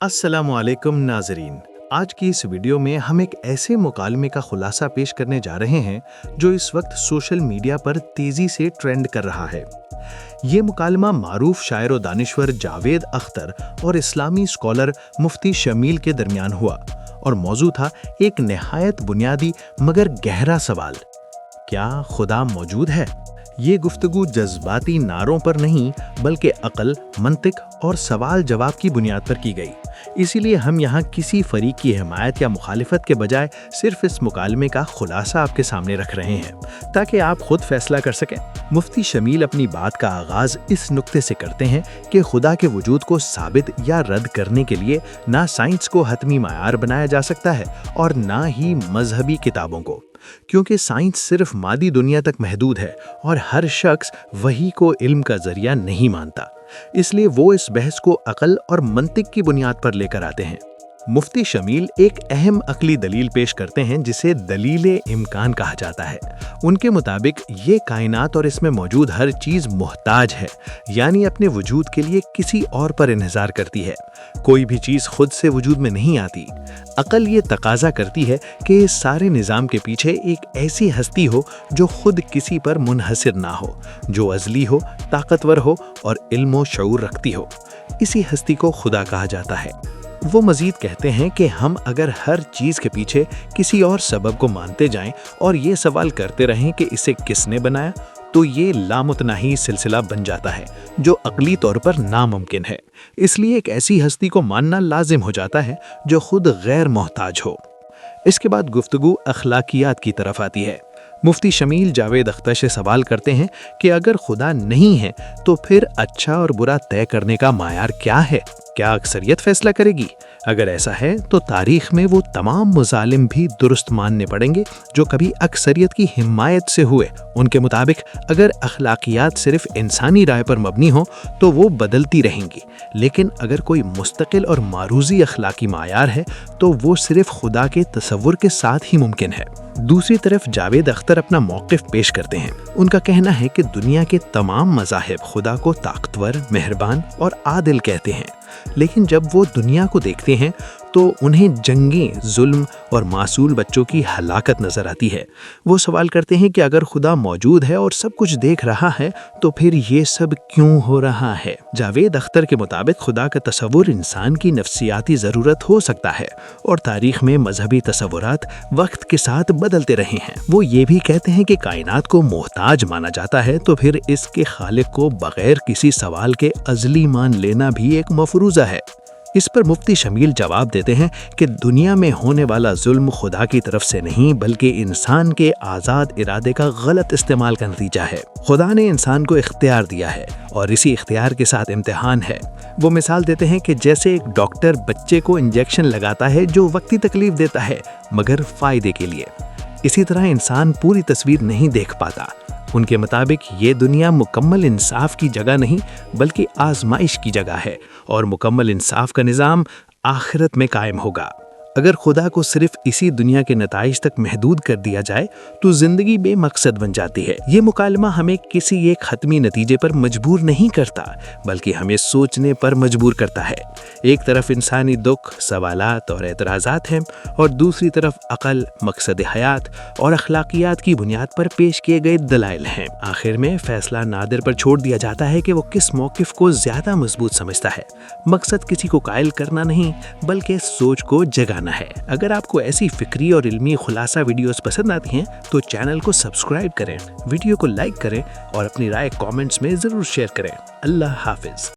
अस्सलामुअलैकुम नाज़रीन। आज की इस वीडियो में हम एक ऐसे मुकालमे का खुलासा पेश करने जा रहे हैं जो इस वक्त सोशल मीडिया पर तेज़ी से ट्रेंड कर रहा है। ये मुकालमा मारूफ शायर व दानिश्वर जावेद अख्तर और इस्लामी स्कॉलर मुफ्ती शमील के दरमियान हुआ और मौजू था एक निहायत बुनियादी मगर गहरा सवाल: क्या खुदा मौजूद है? ये गुफ्तगू जज्बाती नारों पर नहीं बल्कि अक्ल, मंतिक और सवाल जवाब की बुनियाद पर की गई। इसीलिए हम यहाँ किसी फरीक की हिमायत या मुखालिफत के बजाय सिर्फ इस मुकालमे का खुलासा आपके सामने रख रहे हैं ताकि आप खुद फैसला कर सकें। मुफ्ती शमील अपनी बात का आगाज़ इस नुक्ते से करते हैं कि खुदा के वजूद को साबित या रद्द करने के लिए ना साइंस को हतमी मायार बनाया जा सकता है और ना ही मजहबी किताबों को, क्योंकि साइंस सिर्फ मादी दुनिया तक महदूद है और हर शख्स वही को इल्म का जरिया नहीं मानता। इसलिए वो इस बहस को अक्ल और मंतिक की बुनियाद पर लेकर आते हैं। मुफ्ती शमील एक अहम अक्ली दलील पेश करते हैं जिसे दलील इम्कान कहा जाता है। उनके मुताबिक ये कायनात और इसमें मौजूद हर चीज़ मोहताज है, यानी अपने वजूद के लिए किसी और पर इंतज़ार करती है। कोई भी चीज़ खुद से वजूद में नहीं आती। अक्ल ये तकाजा करती है कि इस सारे निज़ाम के पीछे एक ऐसी हस्ती हो जो खुद किसी पर मुनहसिर ना हो, जो अज़ली हो, ताकतवर हो और इल्म व शऊर रखती हो। इसी हस्ती को खुदा कहा जाता है। वो मज़ीद कहते हैं कि हम अगर हर चीज़ के पीछे किसी और सबब को मानते जाएं और ये सवाल करते रहें कि इसे किसने बनाया, तो ये लामुतनाही सिलसिला बन जाता है जो अक़ली तौर पर नामुमकिन है। इसलिए एक ऐसी हस्ती को मानना लाजिम हो जाता है जो खुद गैर मोहताज हो। इसके बाद गुफ्तगू अखलाकियात की तरफ आती है। मुफ्ती शमील जावेद अख्तर से सवाल करते हैं कि अगर खुदा नहीं है तो फिर अच्छा और बुरा तय करने का मायार क्या है? क्या अक्सरियत फैसला करेगी? अगर ऐसा है तो तारीख में वो तमाम मुजालिम भी दुरुस्त मानने पड़ेंगे जो कभी अक्सरियत की हिमायत से हुए। उनके मुताबिक अगर अखलाकियात सिर्फ इंसानी राय पर मबनी हो तो वो बदलती रहेंगी, लेकिन अगर कोई मुस्तकिल और मारूजी अखलाकी मायार है तो वो सिर्फ खुदा के तसव्वुर के साथ ही मुमकिन है। दूसरी तरफ जावेद अख्तर अपना मौक़िफ़ पेश करते हैं। उनका कहना है कि दुनिया के तमाम मज़ाहिब खुदा को ताकतवर, मेहरबान और आदिल कहते हैं, लेकिन जब वो दुनिया को देखते हैं तो उन्हें जंगें, जुल्म और मासूल बच्चों की हलाकत नज़र आती है। वो सवाल करते हैं कि अगर खुदा मौजूद है और सब कुछ देख रहा है तो फिर ये सब क्यों हो रहा है? जावेद अख्तर के मुताबिक खुदा का तसव्वुर इंसान की नफ्सियाती ज़रूरत हो सकता है और तारीख़ में मजहबी तसव्वुरात वक्त के साथ बदलते रहे हैं। वो ये भी कहते हैं कि कायनात को मोहताज माना जाता है तो फिर इसके खालिक को बग़ैर किसी सवाल के अज़ली मान लेना भी एक मफरूज़ा है। इस पर मुफ्ती शमील जवाब देते हैं कि दुनिया में होने वाला जुल्म खुदा की तरफ से नहीं बल्कि इंसान के आज़ाद इरादे का गलत इस्तेमाल का नतीजा है। खुदा ने इंसान को इख्तियार दिया है और इसी इख्तियार के साथ इम्तिहान है। वो मिसाल देते हैं कि जैसे एक डॉक्टर बच्चे को इंजेक्शन लगाता है जो वक्ती तकलीफ देता है मगर फ़ायदे के लिए, इसी तरह इंसान पूरी तस्वीर नहीं देख पाता। उनके मुताबिक ये दुनिया मुकम्मल इंसाफ की जगह नहीं बल्कि आजमाइश की जगह है और मुकम्मल इंसाफ का निज़ाम आखिरत में कायम होगा। अगर खुदा को सिर्फ इसी दुनिया के नताइज तक महदूद कर दिया जाए तो ज़िंदगी बेमकसद बन जाती है। ये मुकालमा हमें किसी एक हतमी नतीजे पर मजबूर नहीं करता बल्कि हमें सोचने पर मजबूर करता है। एक तरफ इंसानी दुख, सवालात और एतराज़ात हैं और दूसरी तरफ अक़ल, मकसद हयात और अखलाकियात की बुनियाद पर पेश किए गए दलाइल हैं। आखिर में फ़ैसला नादिर पर छोड़ दिया जाता है कि वो किस मौक़िफ़ को ज़्यादा मजबूत समझता है। मकसद किसी को कायल करना नहीं बल्कि सोच को जगाना है। अगर आपको ऐसी फिक्री और इल्मी खुलासा वीडियोस पसंद आती हैं तो चैनल को सब्सक्राइब करें, वीडियो को लाइक करें और अपनी राय कमेंट्स में ज़रूर शेयर करें। अल्लाह हाफिज़।